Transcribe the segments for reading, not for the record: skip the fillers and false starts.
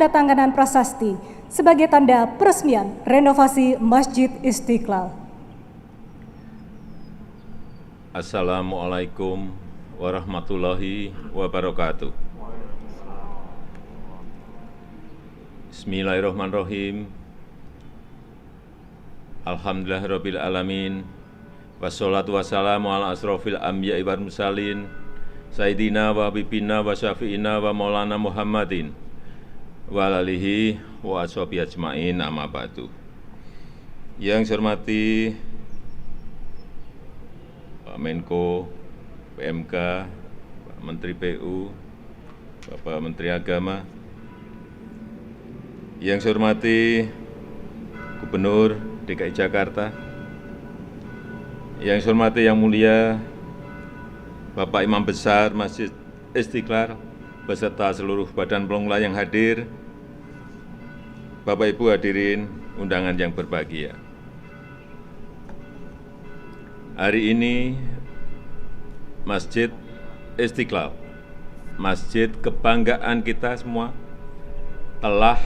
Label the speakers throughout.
Speaker 1: penandatanganan prasasti sebagai tanda peresmian renovasi Masjid Istiqlal.
Speaker 2: Assalamualaikum warahmatullahi wabarakatuh. Bismillahirrahmanirrahim. Alhamdulillahirabbil alamin. Wassalatu wassalamu ala asrofil anbiya'i wal mursalin Sayyidina wa habibina wa syafi'ina wa maulana Muhammadin wa alihi wa ashabihi ajma'in, amma ba'du. Yang saya hormati Pak Menko PMK, Pak Menteri PU, Bapak Menteri Agama, yang saya hormati Gubernur DKI Jakarta, yang saya hormati yang mulia Bapak Imam Besar Masjid Istiqlal beserta seluruh badan pengelola yang hadir, Bapak Ibu hadirin undangan yang berbahagia. Hari ini Masjid Istiqlal, masjid kebanggaan kita semua, telah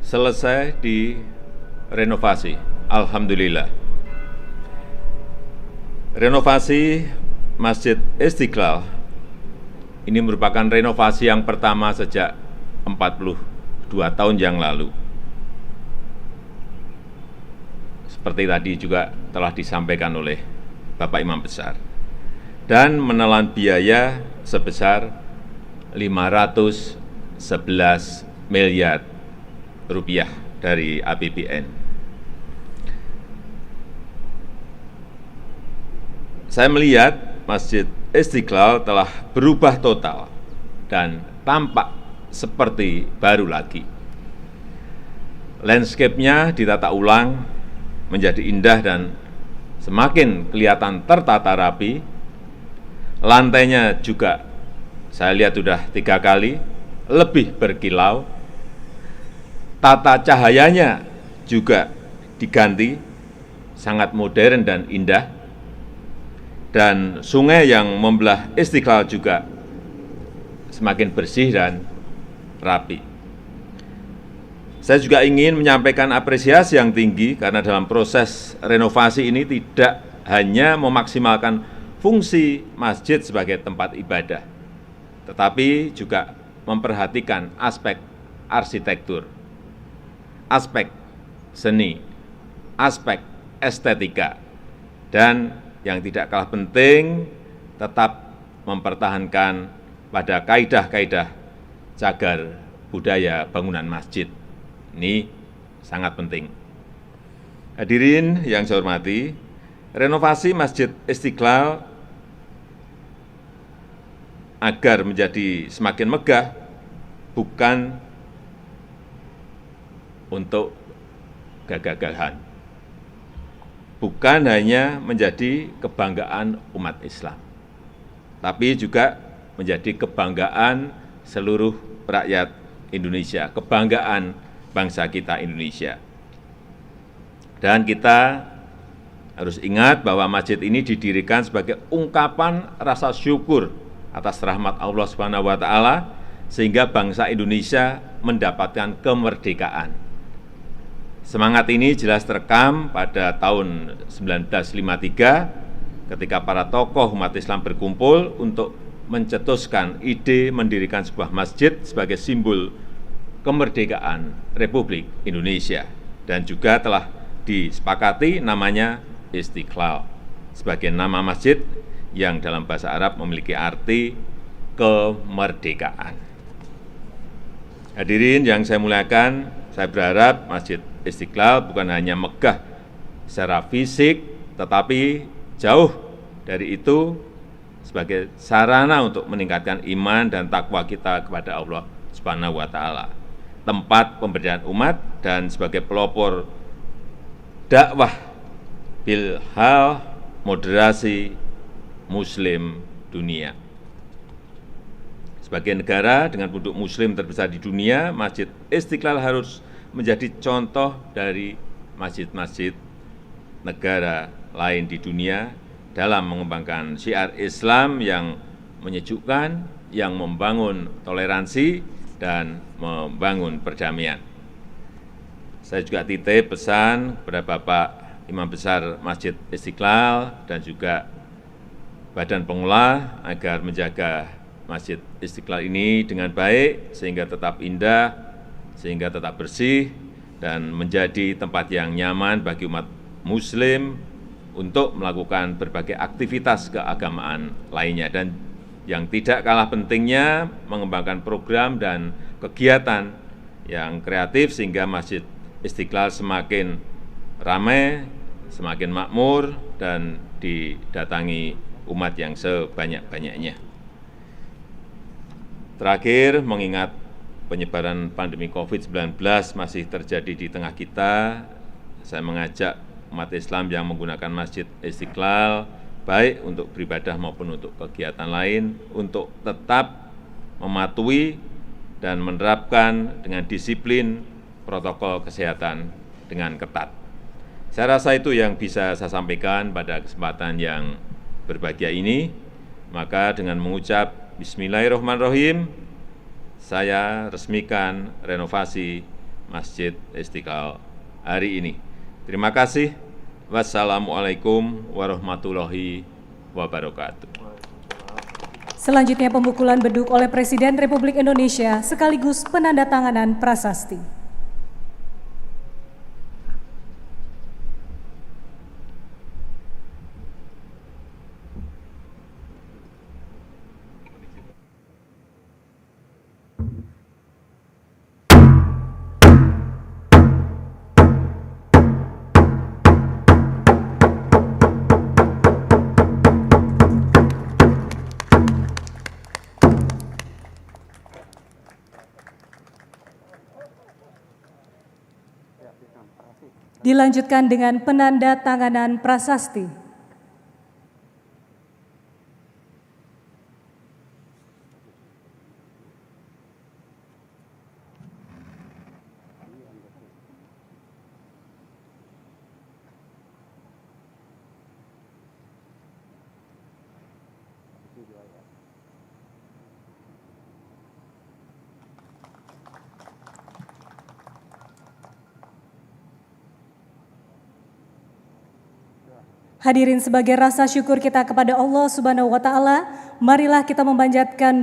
Speaker 2: selesai direnovasi. Alhamdulillah. Renovasi Masjid Istiqlal ini merupakan renovasi yang pertama sejak 42 tahun yang lalu. Seperti tadi juga telah disampaikan oleh Bapak Imam Besar. Dan menelan biaya sebesar 511 miliar rupiah dari APBN. Saya melihat Masjid Istiqlal telah berubah total dan tampak seperti baru lagi. Landscape-nya ditata ulang menjadi indah dan semakin kelihatan tertata rapi. Lantainya juga saya lihat sudah 3 kali lebih berkilau. Tata cahayanya juga diganti, sangat modern dan indah. Dan sungai yang membelah Istiqlal juga semakin bersih dan rapi. Saya juga ingin menyampaikan apresiasi yang tinggi karena dalam proses renovasi ini tidak hanya memaksimalkan fungsi masjid sebagai tempat ibadah, tetapi juga memperhatikan aspek arsitektur, aspek seni, aspek estetika, dan yang tidak kalah penting, tetap mempertahankan pada kaidah-kaidah cagar budaya bangunan masjid. Ini sangat penting. Hadirin yang saya hormati, renovasi Masjid Istiqlal agar menjadi semakin megah bukan untuk gagah-gagahan, bukan hanya menjadi kebanggaan umat Islam, tapi juga menjadi kebanggaan seluruh rakyat Indonesia, kebanggaan bangsa kita Indonesia. Dan kita harus ingat bahwa masjid ini didirikan sebagai ungkapan rasa syukur atas rahmat Allah Subhanahu wa taala sehingga bangsa Indonesia mendapatkan kemerdekaan. Semangat ini jelas terekam pada tahun 1953 ketika para tokoh umat Islam berkumpul untuk mencetuskan ide mendirikan sebuah masjid sebagai simbol kemerdekaan Republik Indonesia, dan juga telah disepakati namanya Istiqlal sebagai nama masjid yang dalam bahasa Arab memiliki arti kemerdekaan. Hadirin yang saya muliakan, saya berharap Masjid Istiqlal bukan hanya megah secara fisik, tetapi jauh dari itu sebagai sarana untuk meningkatkan iman dan takwa kita kepada Allah Subhanahu wa taala, tempat pemberdayaan umat dan sebagai pelopor dakwah bilhal moderasi muslim dunia. Sebagai negara dengan penduduk muslim terbesar di dunia, Masjid Istiqlal harus menjadi contoh dari masjid-masjid negara lain di dunia dalam mengembangkan syiar Islam yang menyejukkan, yang membangun toleransi, dan membangun perdamaian. Saya juga titip pesan kepada Bapak Imam Besar Masjid Istiqlal dan juga Badan Pengelola agar menjaga Masjid Istiqlal ini dengan baik sehingga tetap indah, sehingga tetap bersih, dan menjadi tempat yang nyaman bagi umat Muslim untuk melakukan berbagai aktivitas keagamaan lainnya. Dan yang tidak kalah pentingnya, mengembangkan program dan kegiatan yang kreatif sehingga Masjid Istiqlal semakin ramai, semakin makmur, dan didatangi umat yang sebanyak-banyaknya. Terakhir, mengingat penyebaran pandemi COVID-19 masih terjadi di tengah kita, saya mengajak umat Islam yang menggunakan Masjid Istiqlal, baik untuk beribadah maupun untuk kegiatan lain, untuk tetap mematuhi dan menerapkan dengan disiplin protokol kesehatan dengan ketat. Saya rasa itu yang bisa saya sampaikan pada kesempatan yang berbahagia ini. Maka dengan mengucap Bismillahirrahmanirrahim, saya resmikan renovasi Masjid Istiqlal hari ini. Terima kasih. Wassalamualaikum warahmatullahi wabarakatuh.
Speaker 1: Selanjutnya pembukulan beduk oleh Presiden Republik Indonesia sekaligus penandatanganan prasasti. Dilanjutkan dengan penandatanganan prasasti. Hadirin, sebagai rasa syukur kita kepada Allah Subhanahu wa taala, marilah kita memanjatkan doa